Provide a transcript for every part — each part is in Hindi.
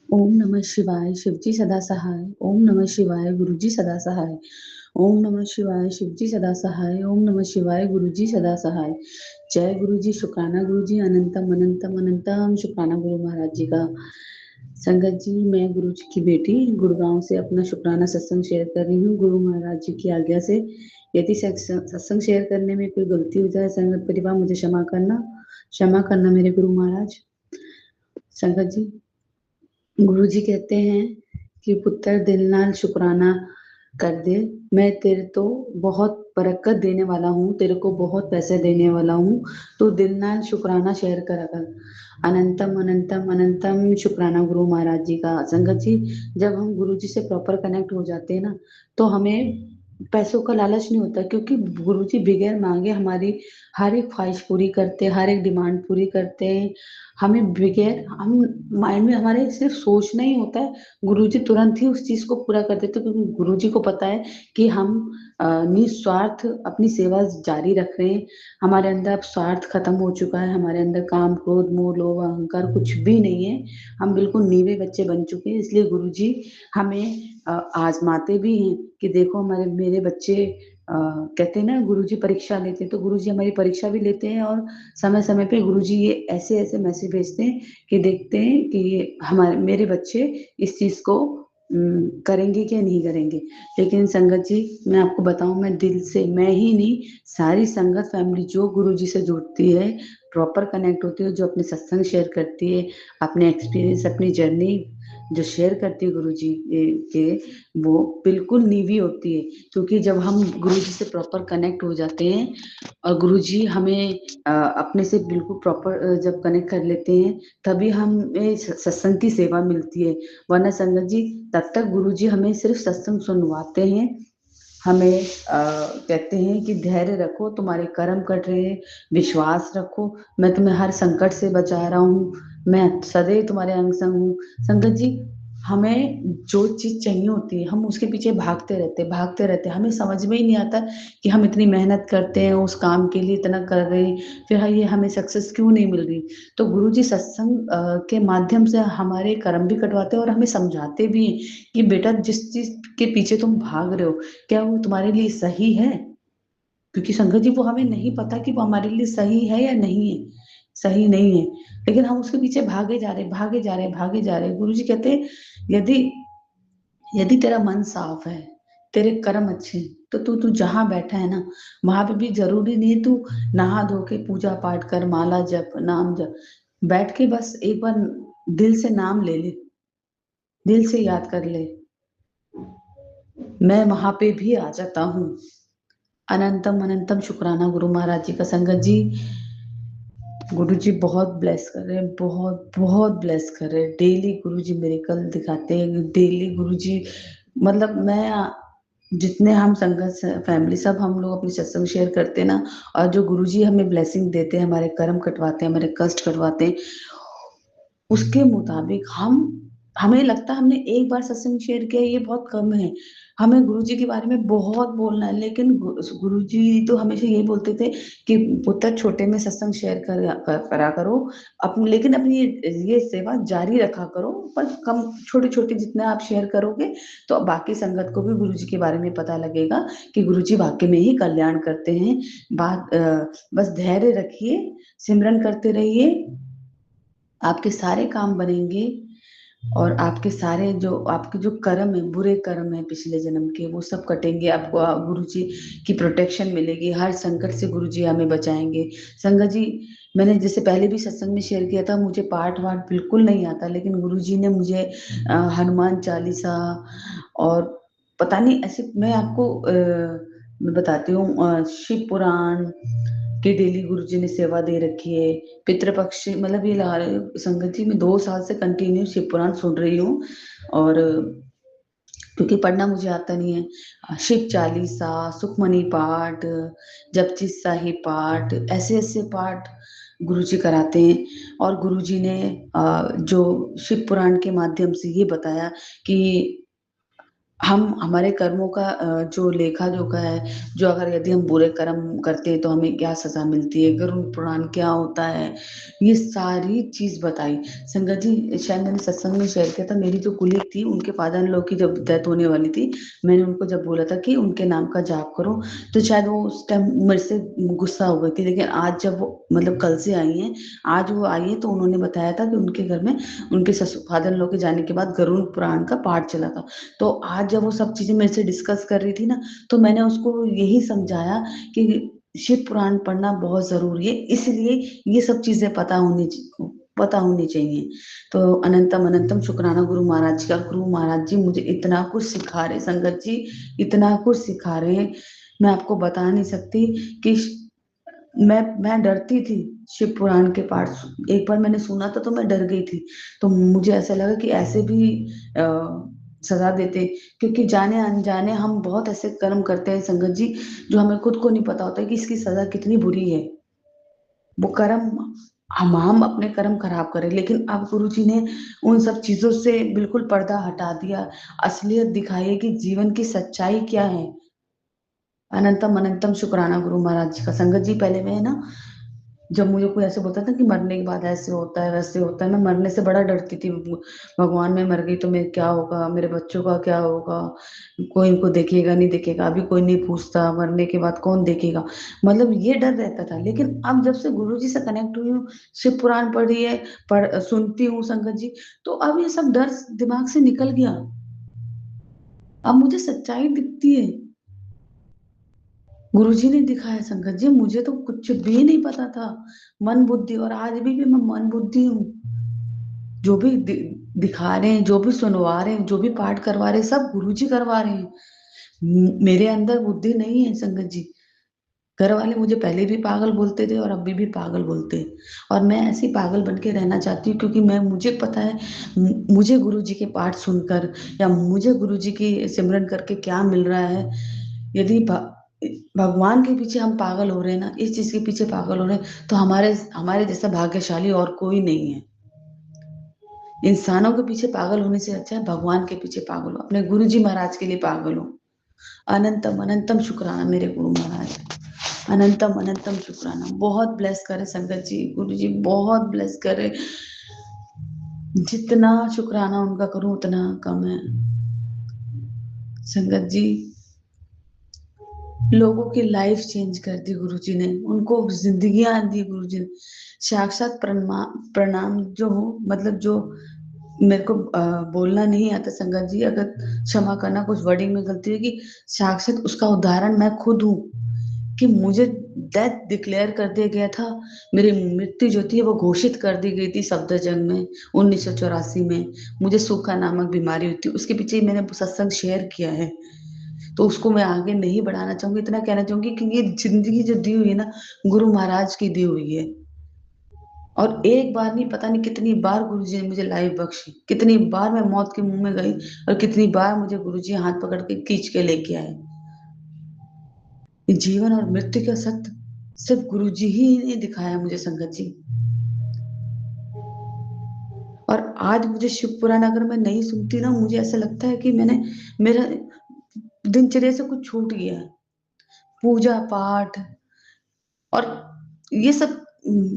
ओम नमः शिवाय शिवजी सदा सहाय। ओम नमः शिवाय गुरुजी सदा सहाय। ओम नमः शिवाय शिवजी सदा सहाय। ओम नमः शिवाय गुरुजी सदा सहाय। जय गुरुजी, शुक्राना गुरुजी, अनंतम अनंतम अनंतम शुक्राना गुरु महाराज जी का। संगत जी, मैं गुरु जी की बेटी गुड़गांव से अपना शुक्राना सत्संग शेयर कर रही हूँ गुरु महाराज जी की आज्ञा से। यदि सत्संग शेयर करने में कोई गलती हो जाए, संगत परिवार मुझे क्षमा करना मेरे गुरु महाराज। संगत जी, गुरु जी कहते हैं कि पुत्र दिल नाल शुक्राना कर दे, मैं तेरे तो बहुत बरकत देने वाला हूँ, तेरे को बहुत पैसे देने वाला हूँ, तो दिल नाल शुक्राना शेयर करा कर। अनंतम अनंतम अनंतम शुक्राना गुरु महाराज जी का। संगत जी, जब हम गुरु जी से प्रॉपर कनेक्ट हो जाते हैं ना, तो हमें पैसों का लालच नहीं होता, क्योंकि गुरु जी बगैर मांगे हमारी हर एक ख्वाहिश पूरी करते हैं, हर एक डिमांड पूरी करते हैं। हमें बगैर हम माइंड में हमारे सिर्फ सोचना ही होता है, गुरुजी तुरंत ही उस चीज को पूरा कर देते, क्योंकि गुरुजी को पता है कि हम निस्वार्थ अपनी सेवा जारी रख रहे हैं। हमारे अंदर अब स्वार्थ खत्म हो चुका है, हमारे अंदर काम क्रोध मोह लोभ अहंकार कुछ भी नहीं है। हम बिल्कुल नीवे बच्चे बन चुके हैं। इसलिए गुरुजी हमें आजमाते भी हैं कि देखो हमारे मेरे बच्चे कहते हैं ना, गुरुजी परीक्षा लेते हैं, तो गुरुजी हमारी परीक्षा भी लेते हैं। और समय समय पे गुरुजी ये ऐसे ऐसे मैसेज भेजते हैं कि देखते हैं कि ये हमारे मेरे बच्चे इस चीज को करेंगे क्या नहीं करेंगे। लेकिन संगत जी, मैं आपको बताऊं, मैं दिल से, मैं ही नहीं, सारी संगत फैमिली जो गुरुजी से जुड़ती है, प्रॉपर कनेक्ट होती है, जो अपने सत्संग शेयर करती है, अपने एक्सपीरियंस अपनी जर्नी जो शेयर करती है गुरुजी के, वो बिल्कुल नीवी होती है। क्योंकि जब हम गुरुजी से प्रॉपर कनेक्ट हो जाते हैं और गुरुजी हमें अपने से बिल्कुल प्रॉपर जब कनेक्ट कर लेते हैं, तभी हमें सत्संग की सेवा मिलती है। वरना संगत जी, तब तक गुरुजी हमें सिर्फ सत्संग सुनवाते हैं, हमें कहते हैं कि धैर्य रखो, तुम्हारे कर्म कट रहे हैं, विश्वास रखो, मैं तुम्हें हर संकट से बचा रहा हूँ, मैं सदैव तुम्हारे अंग संग हूँ। संगत जी, हमें जो चीज चाहिए होती है हम उसके पीछे भागते रहते, हमें समझ में ही नहीं आता कि हम इतनी मेहनत करते हैं उस काम के लिए, इतना कर रहे हैं, फिर ये हमें सक्सेस क्यों नहीं मिल रही। तो गुरुजी सत्संग के माध्यम से हमारे कर्म भी कटवाते हैं और हमें समझाते भी हैं कि बेटा, जिस चीज के पीछे तुम भाग रहे हो, क्या वो तुम्हारे लिए सही है। क्योंकि संगत जी, वो हमें नहीं पता कि वो हमारे लिए सही है या नहीं है, सही नहीं है, लेकिन हम उसके पीछे भागे जा रहे। गुरु जी कहते हैं, यदि यदि तेरा मन साफ है, तेरे कर्म अच्छे हैं, तो तू जहां बैठा है ना, वहां पे भी जरूरी नहीं है तू नहा धो के पूजा पाठ कर, माला जप, नाम जप, बैठ के बस एक बार दिल से नाम ले ले, दिल से याद कर ले, मैं वहां पे भी आ जाता हूँ। अनंतम अनंतम शुक्राना गुरु महाराज जी का। संगत जी, गुरु जी बहुत ब्लेस कर रहे हैं, बहुत बहुत ब्लेस कर रहे हैं। डेली गुरु जी मिरेकल दिखाते हैं, डेली गुरु जी, मतलब मैं जितने हम संगत फैमिली सब हम लोग अपनी सत्संग शेयर करते हैं ना, और जो गुरु जी हमें ब्लेसिंग देते हैं, हमारे कर्म कटवाते हैं, हमारे कष्ट कटवाते हैं, उसके मुताबिक हम, हमें लगता है हमने एक बार सत्संग शेयर किया ये बहुत कम है, हमें गुरुजी के बारे में बहुत बोलना है। लेकिन गुरुजी तो हमेशा यही बोलते थे कि पुत्र छोटे में सत्संग शेयर करा करो, लेकिन अपनी ये सेवा जारी रखा करो, पर कम छोटे छोटे जितना आप शेयर करोगे, तो बाकी संगत को भी गुरुजी के बारे में पता लगेगा कि गुरुजी वाकई में ही कल्याण करते हैं। बस धैर्य रखिए, सिमरन करते रहिए, आपके सारे काम बनेंगे, और आपके सारे जो आपके जो कर्म है, बुरे कर्म है पिछले जन्म के, वो सब कटेंगे। आपको गुरु जी की प्रोटेक्शन मिलेगी, हर संकट से गुरु जी हमें बचाएंगे। संगत जी, मैंने जैसे पहले भी सत्संग में शेयर किया था, मुझे पाठ वाठ बिल्कुल नहीं आता, लेकिन गुरु जी ने मुझे हनुमान चालीसा और पता नहीं ऐसे, मैं आपको मैं बताती हूँ, शिव पुराण की डेली गुरु जी ने सेवा दे रखी है। पितृपक्ष, मतलब ये लगा रहे हो संगत जी, मैं 2 साल से कंटिन्यू शिव पुराण सुन रही हूँ। और क्योंकि पढ़ना मुझे आता नहीं है, शिव चालीसा, सुखमनी पाठ, जपजी साहिब पाठ, ऐसे ऐसे पाठ गुरुजी कराते हैं। और गुरुजी ने जो शिव पुराण के माध्यम से ये बताया कि हम हमारे कर्मों का जो लेखा-जोखा है, जो अगर यदि हम बुरे कर्म करते हैं तो हमें क्या सज़ा मिलती है, गरुड़ पुराण क्या होता है, ये सारी चीज़ बताई। संगत जी, शायद मैंने सत्संग में शेयर किया था, मेरी जो कुलीग थी उनके फादर इन लॉ की जब डेथ होने वाली थी, मैंने उनको जब बोला था कि उनके नाम का जाप करो, तो शायद वो उस टाइम मेरे से गुस्सा हो गई थी। लेकिन आज जब वो मतलब कल से आई हैं, आज वो आई हैं तो उन्होंने बताया था कि उनके घर में उनके फादर इन लॉ के जाने के बाद गरुड़ पुराण का पाठ चला था। तो आज जब वो सब चीज़ें मेरे से डिस्कस कर रही थी ना, तो मैंने उसको यही समझाया कि शिव पुराण पढ़ना बहुत ज़रूरी है, इसलिए ये सब चीज़ें पता होनी चाहिए। तो अनंतम अनंतम शुक्राना गुरु महाराज का। गुरु महाराज जी मुझे इतना कुछ सिखा रहे हैं संगत जी, इतना कुछ सिखा रहे हैं, मैं आपको बता नहीं सकती कि मैं डरती थी शिव पुराण के पाठ एक बार मैंने सुना था तो मैं डर गई थी। तो मुझे ऐसा लगा कि ऐसे भी अ, सज़ा देते, क्योंकि जाने-अनजाने हम बहुत ऐसे कर्म करते हैं संगत जी, जो हमें खुद को नहीं पता होता है कि इसकी सज़ा कितनी बुरी है। वो कर्म हम अपने कर्म खराब करें, लेकिन अब गुरुजी ने उन सब चीज़ों से बिल्कुल पर्दा हटा दिया, असलियत दिखाई है कि जीवन की सच्चाई क्या है। अनंतम अनंतम शुक्राना गुरु महाराज जी का। संगत जी, पहले मैं ना जब मुझे कोई ऐसे बोलता था कि मरने के बाद ऐसे होता है, वैसे होता है, मैं मरने से बड़ा डरती थी। भगवान, मैं मर गई तो मैं क्या होगा? मेरे बच्चों का क्या होगा? कोई इनको देखेगा, नहीं देखेगा? अभी कोई नहीं पूछता, मरने के बाद कौन देखेगा? मतलब ये डर रहता था। लेकिन अब जब से गुरुजी से कनेक्ट हुई हूँ, शिव पुराण पढ़ी है, सुनती हूँ संगत जी, तो अब ये सब डर दिमाग से निकल गया। अब मुझे सच्चाई दिखती है। गुरुजी ने दिखाया संगत जी, मुझे तो कुछ भी नहीं पता था। मन बुद्धि, और आज भी मैं मन बुद्धि हूँ। जो भी दिखा रहे हैं, जो भी सुनवा रहे हैं, जो भी पाठ करवा रहे हैं, सब गुरुजी करवा रहे हैं। मेरे अंदर बुद्धि नहीं है संगत जी। घर वाले मुझे पहले भी पागल बोलते थे और अभी भी पागल बोलते हैं, और मैं ऐसी पागल बन के रहना चाहती हूँ, क्योंकि मैं मुझे पता है मुझे गुरुजी के पाठ सुनकर या मुझे गुरुजी की सिमरन करके क्या मिल रहा है। यदि भगवान के पीछे हम पागल हो रहे हैं ना, इस चीज के पीछे पागल हो रहे हैं, तो हमारे हमारे जैसा भाग्यशाली और कोई नहीं है। इंसानों के पीछे पागल होने से अच्छा है भगवान के पीछे पागल हो, अपने गुरु जी महाराज के लिए पागल हो। अनंतम अनंतम शुक्राना मेरे गुरु महाराज, अनंतम अनंतम शुक्राना। बहुत ब्लेस करे संगत जी, गुरु जी बहुत ब्लेस करे। जितना शुक्राना उनका करूं उतना कम है संगत जी। लोगों की लाइफ चेंज कर दी गुरुजी ने, उनको जिंदगियां दी गुरुजी ने। साक्षात प्रणाम जो हो, मतलब जो मेरे को बोलना नहीं आता संगत जी, अगर क्षमा करना, कुछ वर्डिंग में गलती है, कि साक्षात उसका उदाहरण मैं खुद हूँ। कि मुझे डेथ डिक्लेयर कर दिया गया था, मेरी मृत्यु जो थी वो घोषित कर दी गई थी सफदरजंग में 1984 में। मुझे सूखा नामक बीमारी हुई थी, उसके पीछे मैंने सत्संग शेयर किया है, तो उसको मैं आगे नहीं बढ़ाना चाहूंगी। इतना कहना चाहूंगी कि ये जिंदगी जो दी हुई है ना, गुरु महाराज की दी हुई है। और एक बार नहीं, पता नहीं कितनी बार गुरुजी ने मुझे लाइफ बख्शी, कितनी बार मैं मौत के मुंह में गई, और कितनी बार मुझे गुरुजी हाथ पकड़ के खींच के लेके आए। ये जीवन और मृत्यु का सत्य सिर्फ गुरुजी ही ने दिखाया मुझे संगत जी। और आज मुझे शिव पुराण अगर मैं नहीं सुनती ना, मुझे ऐसा लगता है कि मेरा दिनचर्या से कुछ छूट गया है। पूजा पाठ और ये सब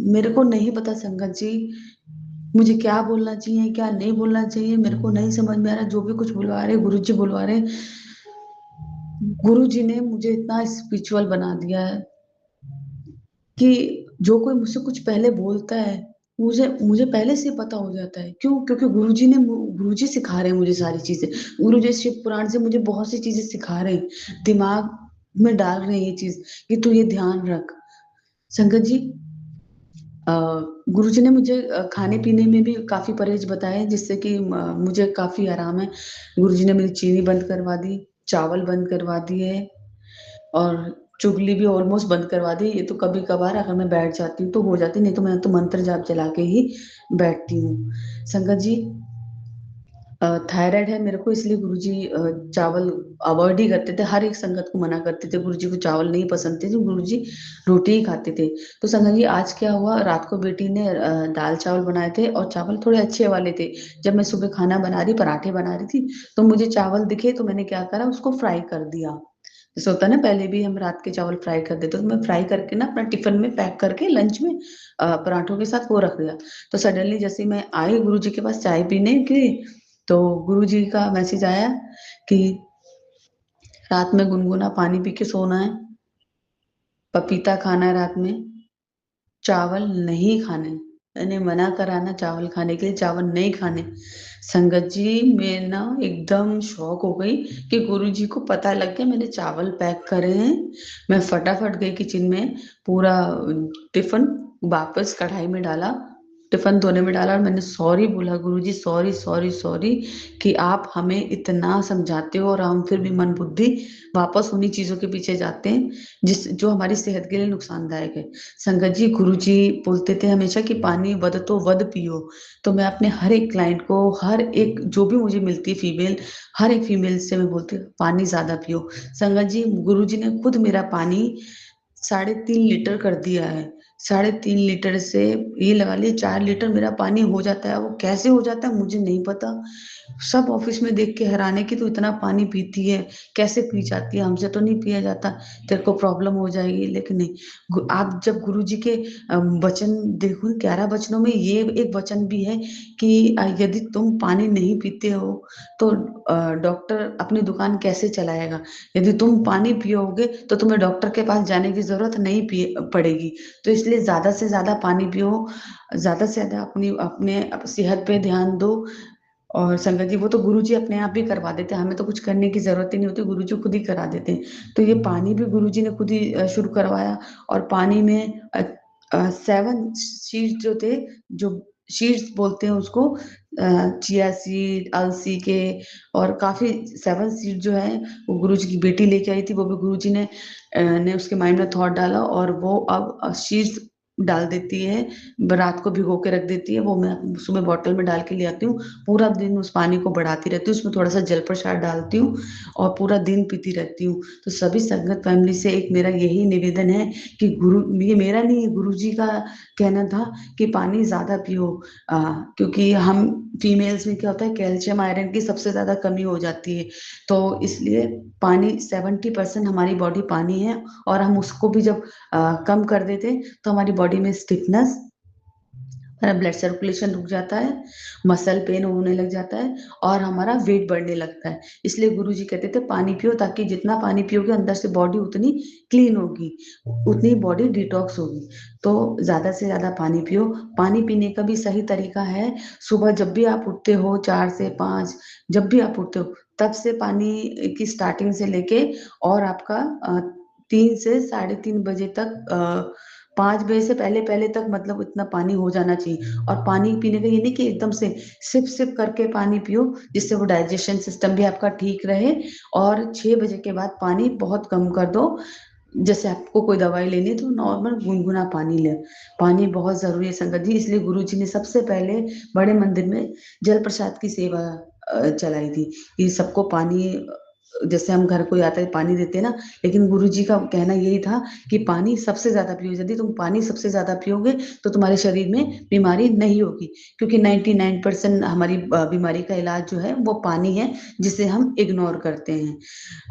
मेरे को नहीं पता संगत जी, मुझे क्या बोलना चाहिए, क्या नहीं बोलना चाहिए, मेरे को नहीं समझ में आ रहा। जो भी कुछ बुलवा रहे गुरु जी बुलवा रहे, गुरु जी ने मुझे इतना स्पिरिचुअल बना दिया है कि जो कोई मुझसे कुछ पहले बोलता है, मुझे मुझे पहले से पता हो जाता है। क्यों? क्योंकि गुरुजी सिखा रहे हैं मुझे सारी चीजें। गुरुजी शिव पुराण से मुझे बहुत सी चीजें सिखा रहे हैं, दिमाग में डाल रहे हैं ये चीज कि तू ये ध्यान रख संगत जी। गुरुजी ने मुझे खाने-पीने में भी काफ़ी परहेज़ बताए, जिससे कि मुझे काफ़ी आराम है। गुरुजी ने मेरी चीनी बंद करवा दी, चावल बंद करवा दिए, और चुगली भी ऑलमोस्ट बंद करवा दी। ये तो कभी-कभार अगर मैं बैठ जाती हूँ तो हो जाती है, नहीं तो मैं तो मंत्र जाप चला के ही बैठती हूँ। संगत जी, थायराइड है मेरे को, इसलिए गुरुजी चावल अवॉइड ही करते थे, हर एक संगत को मना करते थे, गुरुजी को चावल नहीं पसंद थे तो गुरुजी रोटी ही खाते थे। तो संगत जी आज क्या हुआ, रात को बेटी ने दाल चावल बनाए थे और चावल थोड़े अच्छे वाले थे। जब मैं सुबह खाना बना रही, पराठे बना रही थी, तो मुझे चावल दिखे तो मैंने क्या करा, उसको फ्राई कर दिया। जैसे होता है ना, पहले भी हम रात के चावल फ्राई कर देते, तो मैं फ्राई करके ना अपना टिफिन में पैक करके लंच में पराठों के साथ वो रख दिया। तो सडनली जैसे ही मैं आई गुरुजी के पास चाय पीने की, तो गुरुजी का मैसेज आया कि रात में गुनगुना पानी पी के सोना है, पपीता खाना है रात में, चावल नहीं खाने। मैंने मना करा ना चावल खाने के लिए, चावल नहीं खाने। संगत जी मैं ना एकदम शॉक हो गई कि गुरुजी को पता लग गया मैंने चावल पैक करे हैं। मैं फटाफट गई किचन में, पूरा टिफिन वापस कढ़ाई में डाला, टिफिन धोने में डाला और मैंने सॉरी बोला, गुरुजी सॉरी सॉरी सॉरी कि आप हमें इतना समझाते हो और हम फिर भी मन बुद्धि वापस उन्हीं चीजों के पीछे जाते हैं जिस जो हमारी सेहत के लिए नुकसानदायक है। संगत जी गुरुजी बोलते थे हमेशा कि पानी वध तो वध पियो। तो मैं अपने हर एक क्लाइंट को, हर एक जो भी मुझे मिलती है फीमेल, हर एक फीमेल से मैं बोलती हूँ पानी ज्यादा पियो। संगत जी गुरुजी ने खुद मेरा पानी 3.5 लीटर कर दिया है। 3.5 लीटर से ये लगा लिए 4 लीटर मेरा पानी हो जाता है। वो कैसे हो जाता है मुझे नहीं पता। सब ऑफिस में देख के हैरान है कि तू इतना पानी पीती है, कैसे पी जाती है, हमसे तो नहीं पिया जाता, तेरे को प्रॉब्लम हो जाएगी। लेकिन नहीं, आप जब गुरुजी के वचन देखो, 11 वचनों में ये एक वचन भी है कि यदि तुम पानी नहीं पीते हो तो डॉक्टर अपनी दुकान कैसे चलाएगा। यदि तुम पानी पियोगे तो तुम्हें डॉक्टर के पास जाने की जरूरत नहीं पड़ेगी। तो इसलिए ज्यादा से ज्यादा पानी पियो, ज्यादा से ज्यादा अपनी अपने सेहत पे ध्यान दो। और संगत जी वो तो गुरुजी अपने आप ही करवा देते हैं, हमें तो कुछ करने की जरूरत ही नहीं होती, गुरुजी खुद ही करा देते हैं। तो ये पानी भी गुरुजी ने खुद ही शुरू करवाया। और पानी में 7 सीड्स जो थे, जो सीड्स बोलते हैं उसको, चिया सीड, अलसी के, और काफी 7 सीड जो है वो गुरुजी की बेटी लेके आई थी, वो भी गुरुजी ने उसके माइंड में थॉट डाला और वो अब सीड्स डाल देती है, रात को भिगो के रख देती है, वो मैं सुबह बॉटल में डाल के ले आती हूँ। पूरा दिन उस पानी को बढ़ाती रहती हूँ, उसमें थोड़ा सा जल प्रसाद डालती हूँ और पूरा दिन पीती रहती हूँ। तो सभी संगत फैमिली से एक मेरा यही निवेदन है कि गुरु, ये मेरा नहीं, गुरु जी का कहना था कि पानी ज्यादा पियो। क्योंकि हम फीमेल्स में क्या होता है, कैल्शियम आयरन की सबसे ज्यादा कमी हो जाती है। तो इसलिए पानी 70% हमारी बॉडी पानी है, और हम उसको भी जब कम कर देते हैं तो हमारी बॉडी में स्टिफनेस, हमारा ब्लड सर्कुलेशन रुक जाता है, मसल पेन होने लग जाता है और हमारा वेट बढ़ने लगता है। इसलिए गुरुजी कहते थे पानी पियो, ताकि जितना पानी पियोगे अंदर से बॉडी उतनी क्लीन होगी, उतनी बॉडी डिटॉक्स होगी। तो ज्यादा से ज्यादा पानी पियो। पानी पीने का भी सही तरीका है, सुबह जब भी आप उठते हो 4 से 5, जब भी आप उठते हो तब से पानी की स्टार्टिंग से लेके और आपका 3 से 3:30 बजे तक, 5 बजे से पहले पहले तक मतलब इतना पानी हो जाना चाहिए। और पानी पीने का ये नहीं कि एकदम से सिप सिप करके पानी पियो, जिससे वो डाइजेशन सिस्टम भी आपका ठीक रहे। और 6 बजे के बाद पानी बहुत कम कर दो। जैसे आपको कोई दवाई लेनी है तो नॉर्मल गुनगुना पानी ले। पानी बहुत जरूरी है संगत जी, इसलिए गुरु जी ने सबसे पहले बड़े मंदिर में जल प्रसाद की सेवा चलाई थी कि सबको पानी, जैसे हम घर कोई आता है पानी देते हैं ना, लेकिन गुरु जी का कहना यही था कि पानी सबसे ज्यादा पियो। यदि तुम पानी सबसे ज्यादा पियोगे तो तुम्हारे शरीर में बीमारी नहीं होगी, क्योंकि 99% हमारी बीमारी का इलाज जो है वो पानी है, जिसे हम इग्नोर करते हैं।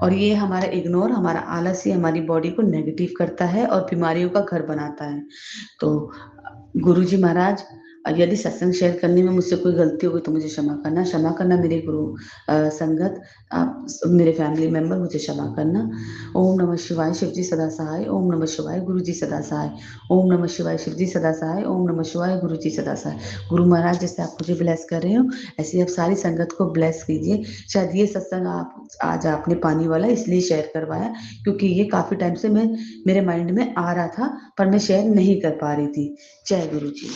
और ये हमारा इग्नोर, हमारा आलस ही हमारी बॉडी को नेगेटिव करता है और बीमारियों का घर बनाता है। तो गुरुजी महाराज, यदि सत्संग शेयर करने में मुझसे कोई गलती हो गई तो मुझे क्षमा करना, क्षमा करना मेरे गुरु संगत, आप मेरे फैमिली मेंबर, मुझे क्षमा करना। ओम नमः शिवाय, शिव जी सदा सहाय। ओम नमः शिवाय, गुरु जी सदा सहाय। ओम नमः शिवाय, शिव जी सदा सहाय। ओम नमः शिवाय, गुरु जी सदा सहाय। गुरु महाराज जैसे आप मुझे ब्लेस कर रहे हो, ऐसे ही आप सारी संगत को ब्लेस कीजिए। शायद ये सत्संग आप आज आपने पानी वाला इसलिए शेयर करवाया, क्योंकि ये काफी टाइम से मैं, मेरे माइंड में आ रहा था, पर मैं शेयर नहीं कर पा रही थी। जय गुरु जी।